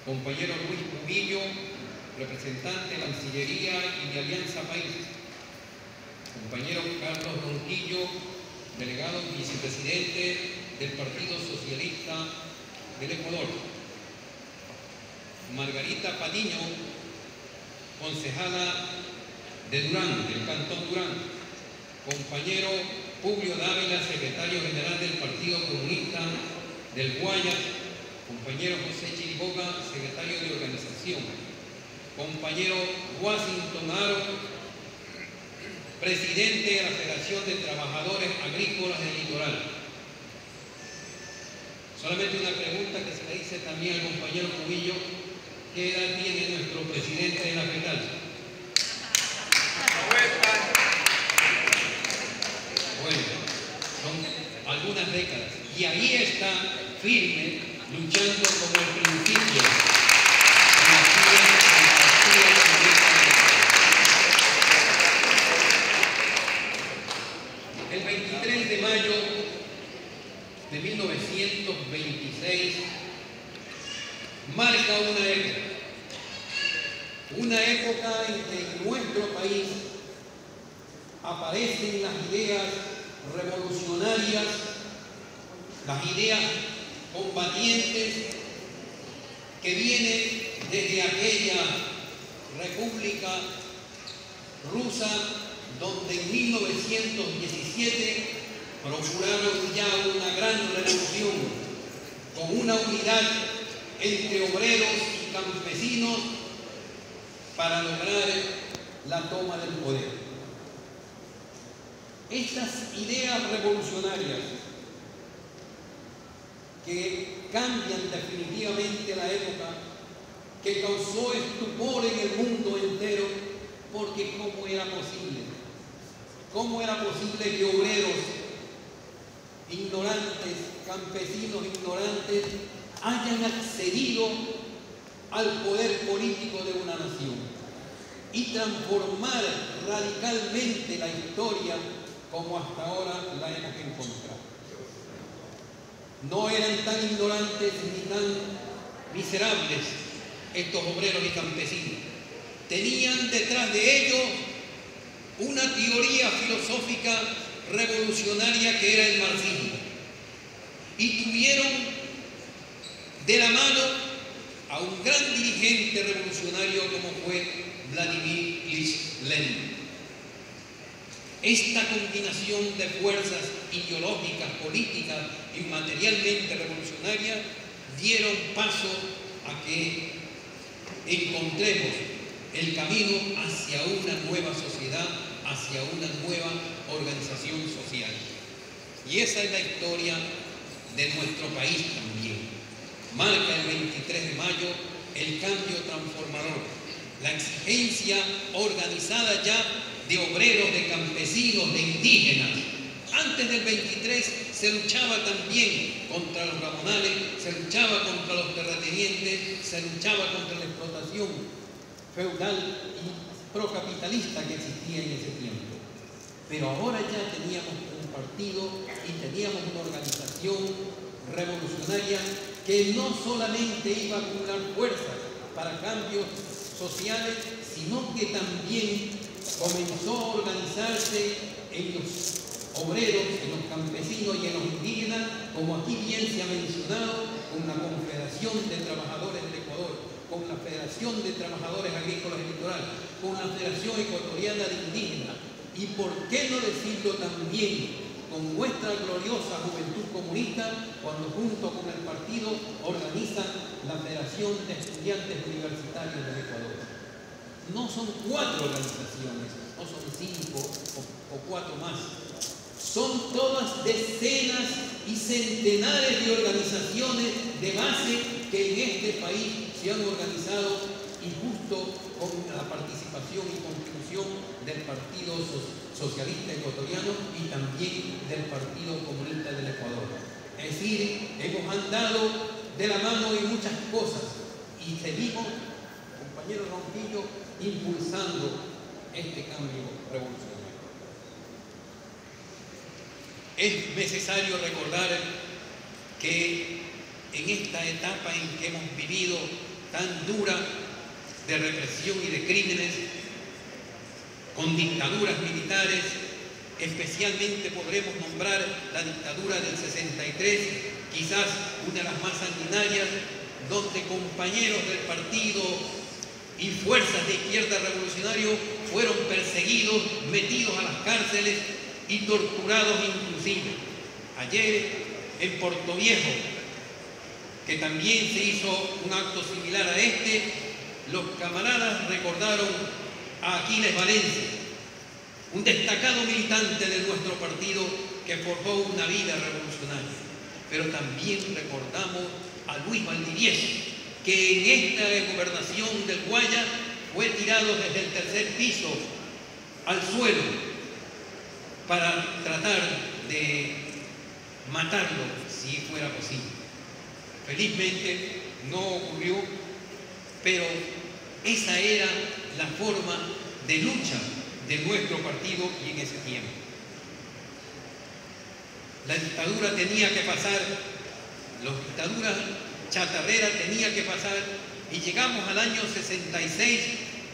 compañero Luis Cubillo, representante de Cancillería y de Alianza País, compañero Carlos Ronquillo, delegado y vicepresidente del Partido Socialista del Ecuador, Margarita Patiño, concejala de Durán, del Cantón Durán, compañero Publio Dávila, secretario general del Partido Comunista del Guayas, compañero José Chiriboga, secretario de organización, compañero Washington Aro, presidente de la Federación de Trabajadores Agrícolas del Litoral. Solamente una pregunta que se le hice también al compañero Cubillo: ¿qué edad tiene nuestro presidente de la FETAL? Bueno, son algunas décadas y ahí está firme, luchando como el principio en la fila del Partido Comunista del Ecuador. El 23 de mayo de 1926 marca una época en que en nuestro país aparecen las ideas revolucionarias, las ideas combatientes que vienen desde aquella República Rusa, donde en 1917 procuraron ya una gran revolución con una unidad entre obreros y campesinos para lograr la toma del poder. Estas ideas revolucionarias que cambian definitivamente la época, que causó estupor en el mundo entero, porque ¿cómo era posible? ¿Cómo era posible que obreros ignorantes, campesinos ignorantes, hayan accedido al poder político de una nación y transformar radicalmente la historia como hasta ahora la hemos encontrado? No eran tan ignorantes ni tan miserables estos obreros y campesinos. Tenían detrás de ellos una teoría filosófica revolucionaria que era el marxismo, y tuvieron de la mano a un gran dirigente revolucionario como fue Vladimir Ilich Lenin. Esta combinación de fuerzas ideológicas, políticas y materialmente revolucionarias dieron paso a que encontremos el camino hacia una nueva sociedad, hacia una nueva organización social. Y esa es la historia de nuestro país también. Marca el 23 de mayo el cambio transformador, la exigencia organizada ya de obreros, de campesinos, de indígenas. Antes del 23 se luchaba también contra los ramonales, se luchaba contra los terratenientes, se luchaba contra la explotación feudal y procapitalista que existía en ese tiempo. Pero ahora ya teníamos un partido y teníamos una organización revolucionaria que no solamente iba a acumular fuerzas para cambios sociales, sino que también comenzó a organizarse en los obreros, en los campesinos y en los indígenas, como aquí bien se ha mencionado, con la Confederación de Trabajadores del Ecuador, con la Federación de Trabajadores Agrícolas del Litoral, con la Federación Ecuatoriana de Indígenas, y por qué no decirlo también con nuestra gloriosa Juventud Comunista, cuando junto con el partido organizan la Federación de Estudiantes Universitarios del Ecuador. No son 4 organizaciones, no son 5 o 4 más. Son todas decenas y centenares de organizaciones de base que en este país se han organizado, y justo con la participación y contribución del Partido Socialista Ecuatoriano y también del Partido Comunista del Ecuador. Es decir, hemos andado de la mano en muchas cosas y seguimos, compañero Ronquillo, impulsando este cambio revolucionario. Es necesario recordar que en esta etapa en que hemos vivido tan dura de represión y de crímenes, con dictaduras militares. Especialmente podremos nombrar la dictadura del 63, quizás una de las más sanguinarias, donde compañeros del partido y fuerzas de izquierda revolucionario fueron perseguidos, metidos a las cárceles y torturados inclusive. Ayer en Portoviejo, que también se hizo un acto similar a este, los camaradas recordaron a Aquiles Valencia, un destacado militante de nuestro partido que forjó una vida revolucionaria. Pero también recordamos a Luis Valdivieso, que en esta gobernación del Guaya fue tirado desde el tercer piso al suelo para tratar de matarlo si fuera posible. Felizmente no ocurrió, pero esa era la forma de lucha de nuestro partido y en ese tiempo. La dictadura tenía que pasar, la dictadura chatarrera tenía que pasar, y llegamos al año 66,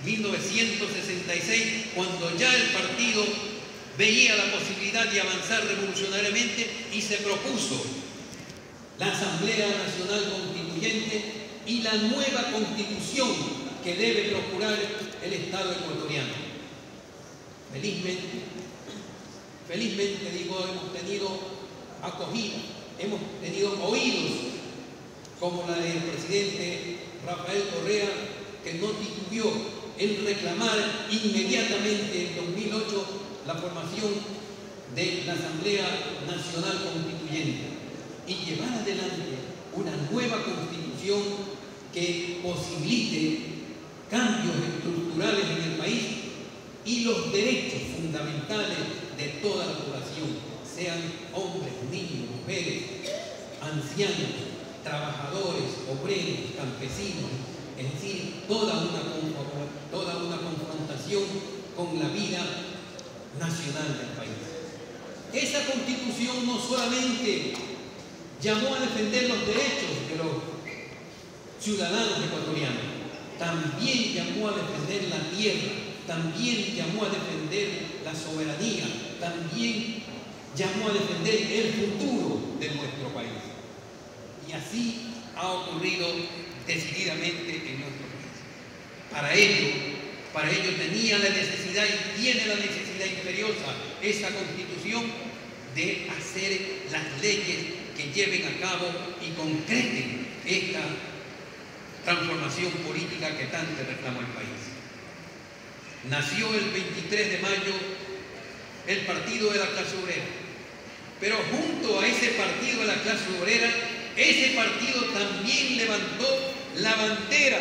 1966, cuando ya el partido veía la posibilidad de avanzar revolucionariamente y se propuso la Asamblea Nacional Constituyente y la nueva Constitución que debe procurar el Estado ecuatoriano. Felizmente digo, hemos tenido acogida, hemos tenido oídos como la del presidente Rafael Correa, que no titubeó en reclamar inmediatamente en 2008 la formación de la Asamblea Nacional Constituyente y llevar adelante una nueva constitución que posibilite cambios estructurales en el país y los derechos fundamentales de toda la población, sean hombres, niños, mujeres, ancianos, trabajadores, obreros, campesinos, es decir, toda una confrontación con la vida nacional del país. Esa constitución no solamente llamó a defender los derechos de los ciudadanos ecuatorianos, también llamó a defender la tierra, también llamó a defender la soberanía, también llamó a defender el futuro de nuestro país. Y así ha ocurrido decididamente en nuestro país. Para ello tenía la necesidad y tiene la necesidad imperiosa esa Constitución de hacer las leyes que lleven a cabo y concreten esta transformación política que tanto reclama el país. Nació el 23 de mayo el Partido de la Clase Obrera, pero junto a ese Partido de la Clase Obrera, ese partido también levantó la bandera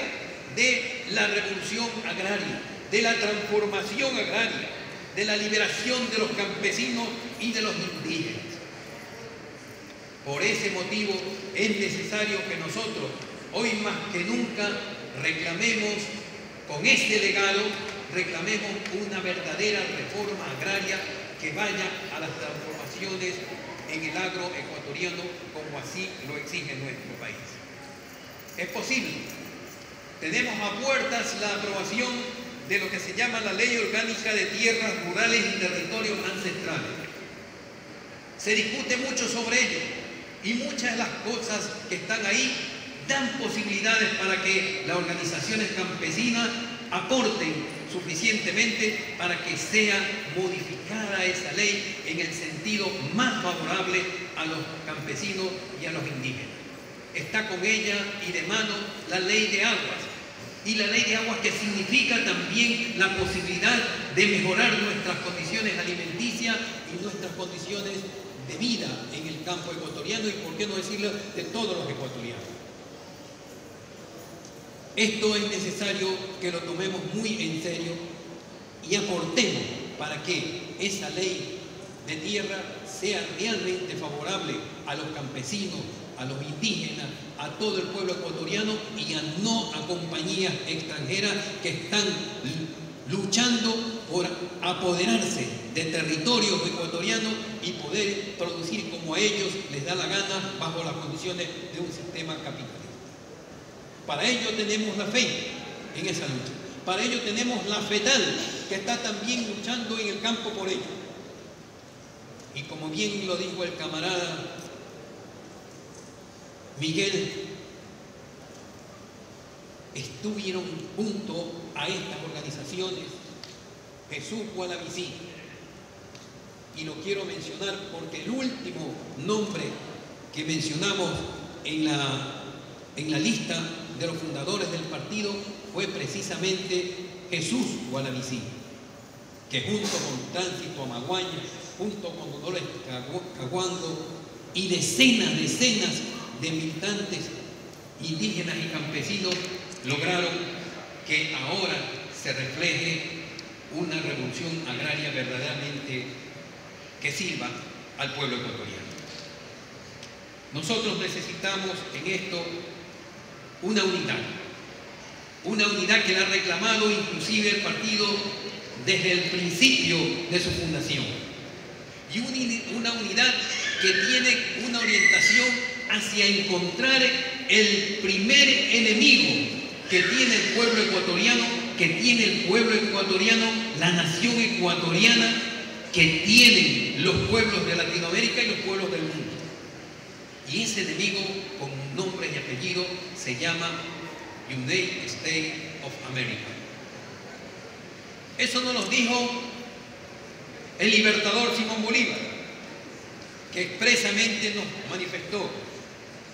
de la revolución agraria, de la transformación agraria, de la liberación de los campesinos y de los indígenas. Por ese motivo es necesario que nosotros, hoy más que nunca, reclamemos con este legado, reclamemos una verdadera reforma agraria que vaya a las transformaciones en el agro ecuatoriano como así lo exige nuestro país. Es posible. Tenemos a puertas la aprobación de lo que se llama la Ley Orgánica de Tierras Rurales y Territorios Ancestrales. Se discute mucho sobre ello y muchas de las cosas que están ahí dan posibilidades para que las organizaciones campesinas aporten suficientemente para que sea modificada esa ley en el sentido más favorable a los campesinos y a los indígenas. Está con ella y de mano la Ley de Aguas, y la Ley de Aguas que significa también la posibilidad de mejorar nuestras condiciones alimenticias y nuestras condiciones de vida en el campo ecuatoriano y, por qué no decirlo, de todos los ecuatorianos. Esto es necesario que lo tomemos muy en serio y aportemos para que esa ley de tierra sea realmente favorable a los campesinos, a los indígenas, a todo el pueblo ecuatoriano y no a compañías extranjeras que están luchando por apoderarse de territorios ecuatorianos y poder producir como a ellos les da la gana bajo las condiciones de un sistema capitalista. Para ello tenemos la fe en esa lucha. Para ello tenemos la FETAL, que está también luchando en el campo por ello. Y como bien lo dijo el camarada Miguel, estuvieron junto a estas organizaciones Jesús Gualavicí. Y lo quiero mencionar porque el último nombre que mencionamos en la lista de los fundadores del partido fue precisamente Jesús Gualavicí, que junto con Tránsito Amaguaña, junto con Dolores Caguando y decenas de militantes indígenas y campesinos lograron que ahora se refleje una revolución agraria verdaderamente que sirva al pueblo ecuatoriano. Nosotros necesitamos en esto una unidad que la ha reclamado inclusive el partido desde el principio de su fundación, y una unidad que tiene una orientación hacia encontrar el primer enemigo que tiene el pueblo ecuatoriano, la nación ecuatoriana, que tienen los pueblos de Latinoamérica y los pueblos del mundo. Y ese enemigo, con nombre y apellido, se llama United States of America. Eso nos lo dijo el libertador Simón Bolívar, que expresamente nos manifestó: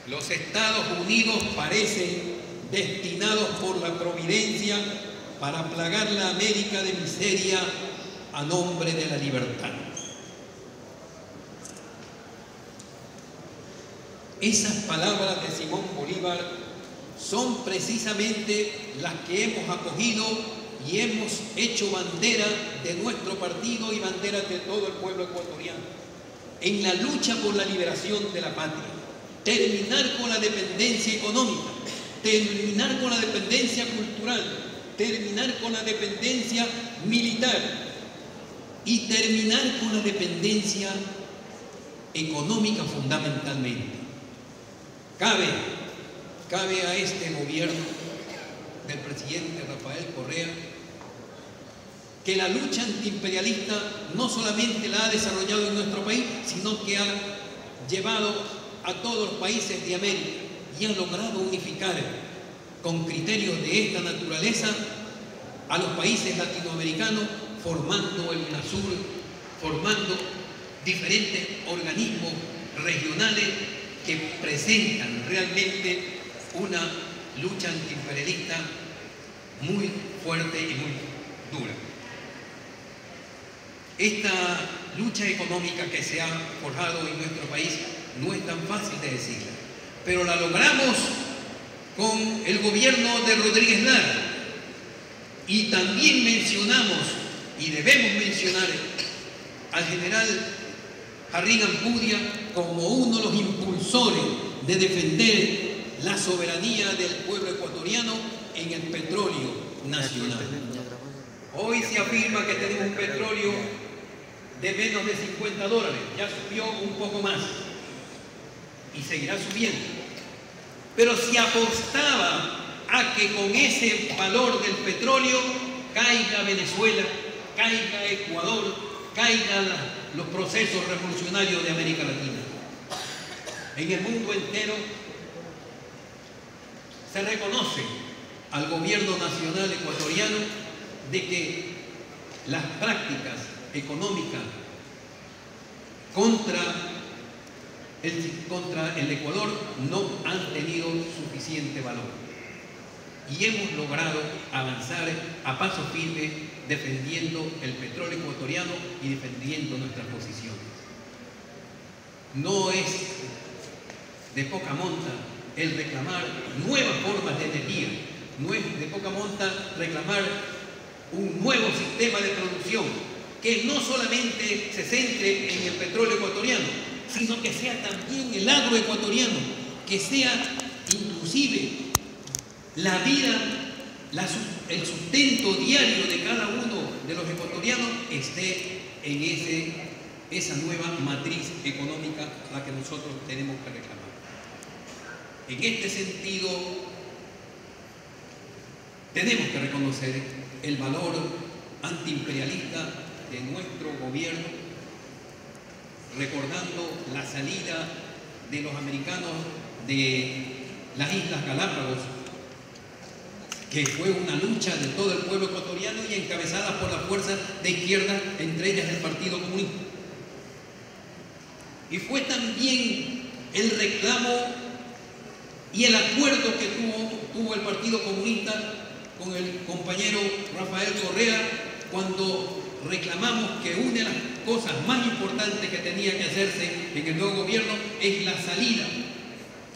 los Estados Unidos parecen destinados por la providencia para plagar la América de miseria a nombre de la libertad. Esas palabras de Simón Bolívar son precisamente las que hemos acogido y hemos hecho bandera de nuestro partido y bandera de todo el pueblo ecuatoriano en la lucha por la liberación de la patria. Terminar con la dependencia económica, terminar con la dependencia cultural, terminar con la dependencia militar y terminar con la dependencia económica fundamentalmente. Cabe a este gobierno del presidente Rafael Correa que la lucha antiimperialista no solamente la ha desarrollado en nuestro país, sino que ha llevado a todos los países de América y ha logrado unificar con criterios de esta naturaleza a los países latinoamericanos, formando el UNASUR, formando diferentes organismos regionales que presentan realmente una lucha antiimperialista muy fuerte y muy dura. Esta lucha económica que se ha forjado en nuestro país no es tan fácil de decirla, pero la logramos con el gobierno de Rodríguez Lara, y también mencionamos y debemos mencionar al general Jarrín Ampudia como uno de los impulsores de defender la soberanía del pueblo ecuatoriano en el petróleo nacional. Hoy se afirma que tenemos un petróleo de menos de $50, ya subió un poco más y seguirá subiendo. Pero se apostaba a que con ese valor del petróleo caiga Venezuela, caiga Ecuador, caigan los procesos revolucionarios de América Latina. En el mundo entero se reconoce al gobierno nacional ecuatoriano de que las prácticas económicas contra el Ecuador no han tenido suficiente valor. Y hemos logrado avanzar a paso firme defendiendo el petróleo ecuatoriano y defendiendo nuestras posiciones. No es de poca monta el reclamar nuevas formas de energía, no es de poca monta reclamar un nuevo sistema de producción que no solamente se centre en el petróleo ecuatoriano, sino que sea también el agroecuatoriano, que sea inclusive la vida, el sustento diario de cada uno de los ecuatorianos esté en esa nueva matriz económica a la que nosotros tenemos que reclamar. En este sentido, Tenemos que reconocer el valor antiimperialista de nuestro gobierno, recordando la salida de los americanos de las Islas Galápagos, que fue una lucha de todo el pueblo ecuatoriano y encabezada por las fuerzas de izquierda, entre ellas el Partido Comunista. Y fue también el reclamo y el acuerdo que tuvo el Partido Comunista con el compañero Rafael Correa cuando reclamamos que una de las cosas más importantes que tenía que hacerse en el nuevo gobierno es la salida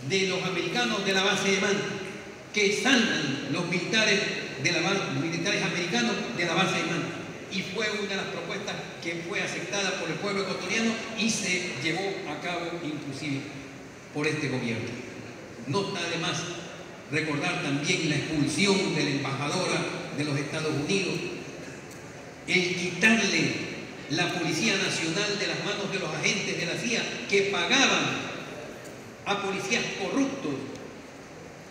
de los americanos de la base de Manta, que salgan los militares americanos de la base de Manta. Y fue una de las propuestas que fue aceptada por el pueblo ecuatoriano y se llevó a cabo inclusive por este gobierno. No está de más recordar también la expulsión de la embajadora de los Estados Unidos, el quitarle la Policía Nacional de las manos de los agentes de la CIA que pagaban a policías corruptos,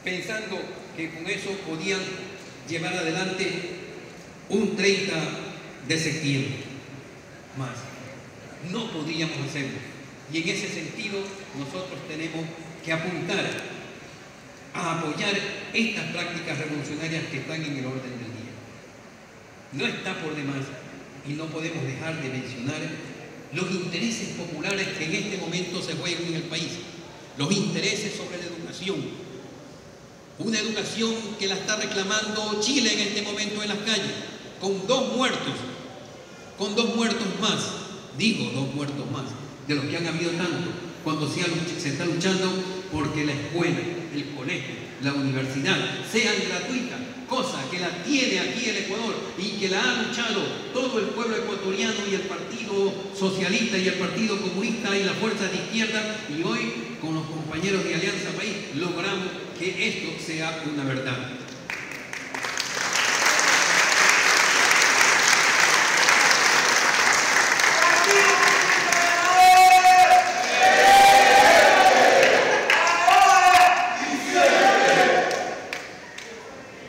pensando que con eso podían llevar adelante un 30 de septiembre más. No podíamos hacerlo. Y en ese sentido nosotros tenemos que apuntar a apoyar estas prácticas revolucionarias que están en el orden del día. No está por demás y no podemos dejar de mencionar los intereses populares que en este momento se juegan en el país, los intereses sobre la educación, una educación que la está reclamando Chile en este momento en las calles, con dos muertos más, digo 2 muertos más, de los que han habido tanto, cuando se está luchando porque la escuela, el colegio, la universidad sean gratuitas, cosa que la tiene aquí el Ecuador y que la ha luchado todo el pueblo ecuatoriano y el Partido Socialista y el Partido Comunista y las fuerzas de izquierda, y hoy con los compañeros de Alianza País logramos que esto sea una verdad.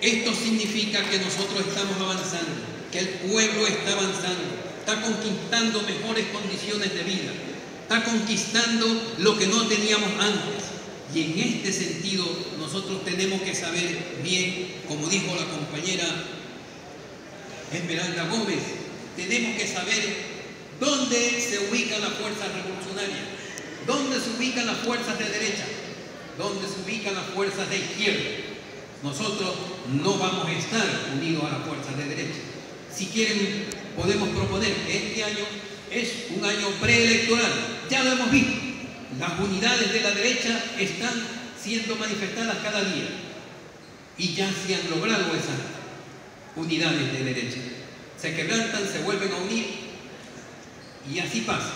Esto significa que nosotros estamos avanzando, que el pueblo está avanzando, está conquistando mejores condiciones de vida, está conquistando lo que no teníamos antes. Y en este sentido nosotros tenemos que saber bien, como dijo la compañera Esmeralda Gómez, tenemos que saber dónde se ubican las fuerzas revolucionarias, dónde se ubican las fuerzas de derecha, dónde se ubican las fuerzas de izquierda. Nosotros no vamos a estar unidos a las fuerzas de derecha. Si quieren, podemos proponer que este año es un año preelectoral. Ya lo hemos visto. Las unidades de la derecha están siendo manifestadas cada día. Y ya se han logrado esas unidades de derecha. Se quebrantan, se vuelven a unir y así pasa.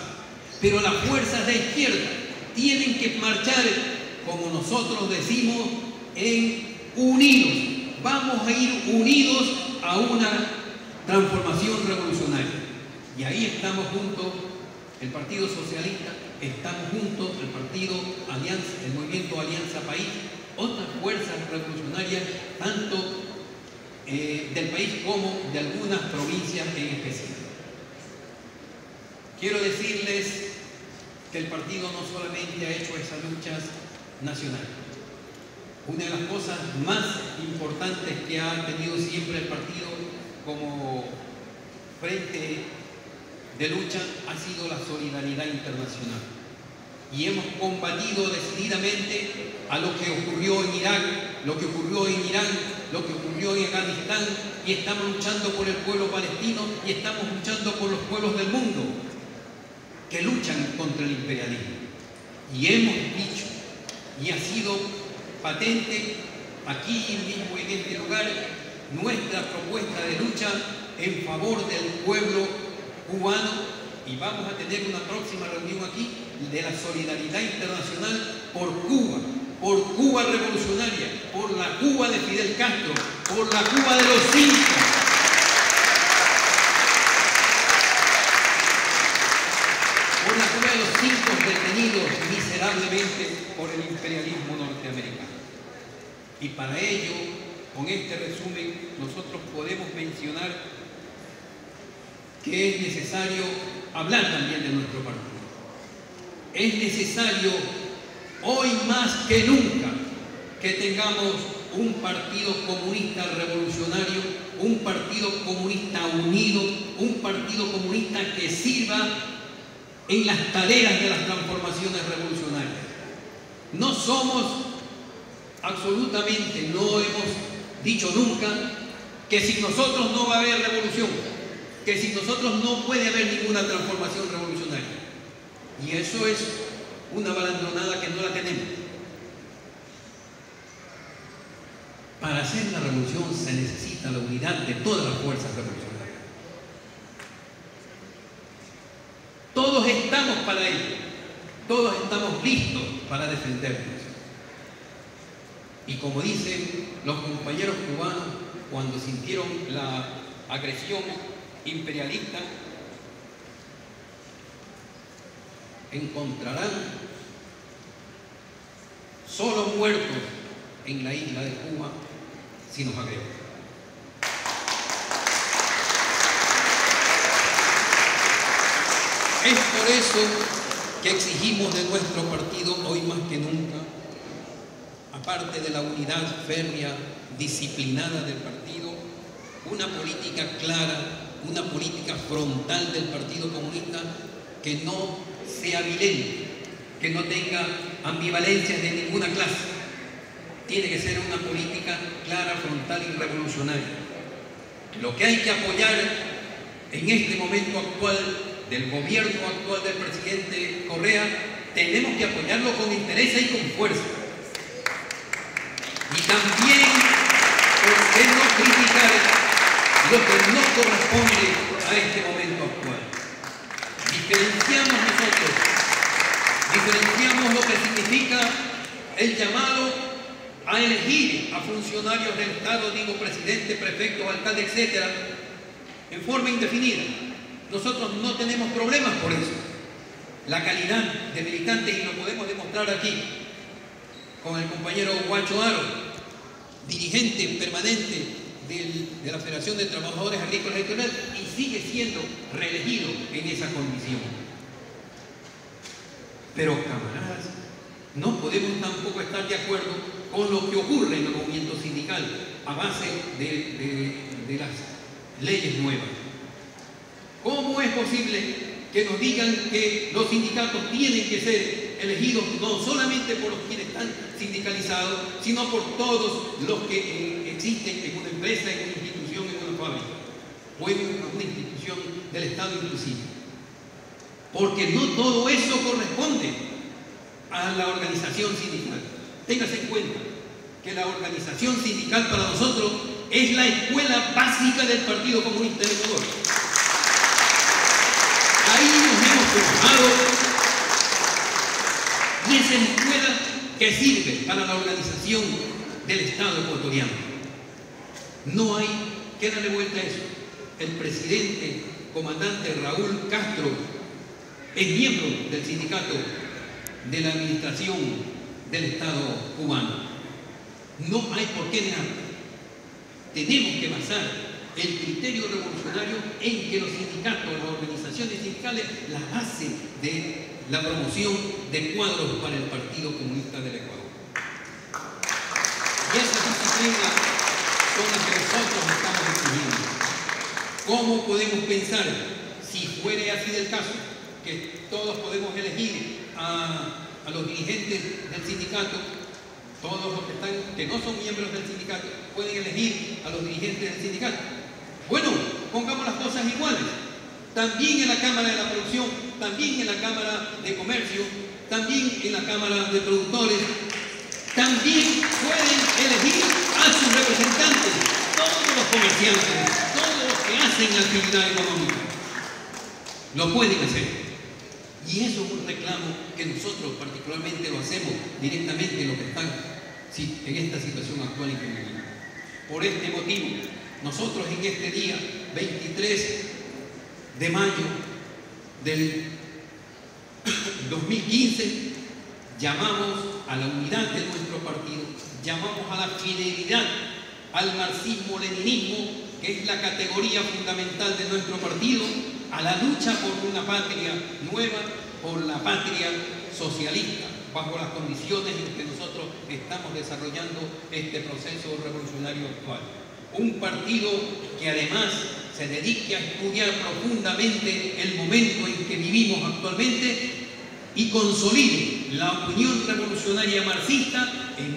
Pero las fuerzas de izquierda tienen que marchar, como nosotros decimos, unidos. Vamos a ir unidos a una transformación revolucionaria. Y ahí estamos juntos, el Partido Socialista, estamos juntos, el Partido Alianza, el Movimiento Alianza País, otras fuerzas revolucionarias, tanto del país como de algunas provincias en especial. Quiero decirles que el partido no solamente ha hecho esas luchas nacionales. Una de las cosas más importantes que ha tenido siempre el partido como frente de lucha ha sido la solidaridad internacional. Y hemos combatido decididamente a lo que ocurrió en Irak, lo que ocurrió en Irán, lo que ocurrió en Afganistán, y estamos luchando por el pueblo palestino y estamos luchando por los pueblos del mundo que luchan contra el imperialismo. Y hemos dicho, y ha sido patente aquí mismo en este lugar, nuestra propuesta de lucha en favor del pueblo cubano, y vamos a tener una próxima reunión aquí de la solidaridad internacional por Cuba revolucionaria, por la Cuba de Fidel Castro, por la Cuba de los 5. Por la Cuba de los 5 detenidos miserablemente por el imperialismo norteamericano. Y para ello con este resumen nosotros podemos mencionar que es necesario hablar también de nuestro partido. Es necesario hoy más que nunca que tengamos un partido comunista revolucionario, un partido comunista unido, un partido comunista que sirva en las tareas de las transformaciones revolucionarias. No somos absolutamente, no hemos dicho nunca que sin nosotros no va a haber revolución, que sin nosotros no puede haber ninguna transformación revolucionaria. Y eso es una balandronada que no la tenemos. Para hacer la revolución se necesita la unidad de todas las fuerzas revolucionarias. Todos estamos para ello, todos estamos listos para defendernos. Y como dicen los compañeros cubanos cuando sintieron la agresión imperialista, encontrarán solo muertos en la isla de Cuba si nos agreden. Es por eso que exigimos de nuestro partido hoy más que nunca, aparte de la unidad férrea, disciplinada del partido, una política clara, una política frontal del Partido Comunista que no sea vilente, que no tenga ambivalencias de ninguna clase. Tiene que ser una política clara, frontal y revolucionaria. Lo que hay que apoyar en este momento actual del gobierno actual del presidente Correa, tenemos que apoyarlo con interés y con fuerza. Y también, ¿por qué no criticar lo que no corresponde a este momento actual? Diferenciamos lo que significa el llamado a elegir a funcionarios del Estado, digo presidente, prefectos, alcalde, etcétera, en forma indefinida. Nosotros no tenemos problemas por eso. La calidad de militantes, y lo podemos demostrar aquí con el compañero Guacho Aro, dirigente permanente de la Federación de Trabajadores Agrícolas y Rurales, y sigue siendo reelegido en esa condición. Pero, camaradas, no podemos tampoco estar de acuerdo con lo que ocurre en el movimiento sindical a base de las leyes nuevas. ¿Cómo es posible que nos digan que los sindicatos tienen que ser elegidos no solamente por los quienes están sindicalizados, sino por todos los que existen en una empresa, en una institución, en una fábrica o en una institución del Estado inclusive? Porque no todo eso corresponde a la organización sindical. Téngase en cuenta que la organización sindical para nosotros es la escuela básica del Partido Comunista del Ecuador. Ahí nos hemos formado y esa es la escuela que sirve para la organización del Estado ecuatoriano. No hay que darle vuelta a eso. El presidente, comandante Raúl Castro, es miembro del sindicato de la administración del Estado cubano. No hay por qué negarlo. Tenemos que basar el criterio revolucionario en que los sindicatos, las organizaciones sindicales, la base de la promoción de cuadros para el Partido Comunista del Ecuador. Y esas disciplinas son las que nosotros estamos exigiendo. ¿Cómo podemos pensar, si fuere así del caso, que todos podemos elegir a los dirigentes del sindicato, todos los que no son miembros del sindicato pueden elegir a los dirigentes del sindicato? Bueno, pongamos las cosas iguales. También en la Cámara de la Producción, también en la Cámara de Comercio, también en la Cámara de Productores, también pueden elegir a sus representantes, todos los comerciantes, todos los que hacen actividad económica. Lo pueden hacer. Y eso es un reclamo que nosotros particularmente lo hacemos directamente en los que están en esta situación actual en que vivimos. Por este motivo, nosotros en este día, 23 de mayo del 2015, llamamos a la unidad de nuestro partido, llamamos a la fidelidad al marxismo-leninismo, que es la categoría fundamental de nuestro partido, a la lucha por una patria nueva, por la patria socialista, bajo las condiciones en que nosotros estamos desarrollando este proceso revolucionario actual. Un partido que además se dedique a estudiar profundamente el momento en que vivimos actualmente y consolide la opinión revolucionaria marxista en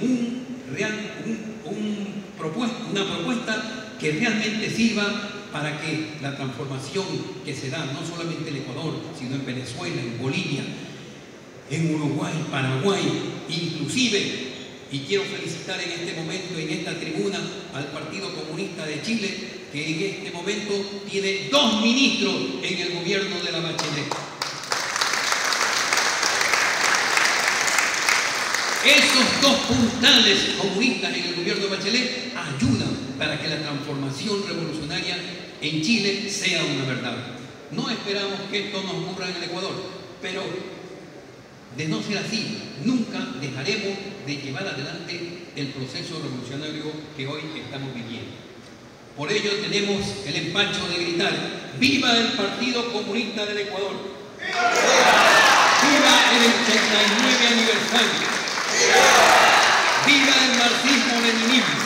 una propuesta que realmente sirva para que la transformación que se da, no solamente en Ecuador, sino en Venezuela, en Bolivia, en Uruguay, Paraguay, inclusive, y quiero felicitar en este momento, en esta tribuna, al Partido Comunista de Chile, que en este momento tiene 2 ministros en el gobierno de la Bachelet. Esos 2 puntales comunistas en el gobierno de Bachelet ayudan para que la transformación revolucionaria en Chile sea una verdad. No esperamos que esto nos ocurra en el Ecuador, pero de no ser así, nunca dejaremos de llevar adelante el proceso revolucionario que hoy estamos viviendo. Por ello tenemos el empacho de gritar: ¡viva el Partido Comunista del Ecuador! ¡Viva el 89 aniversario! ¡Viva el marxismo-leninismo!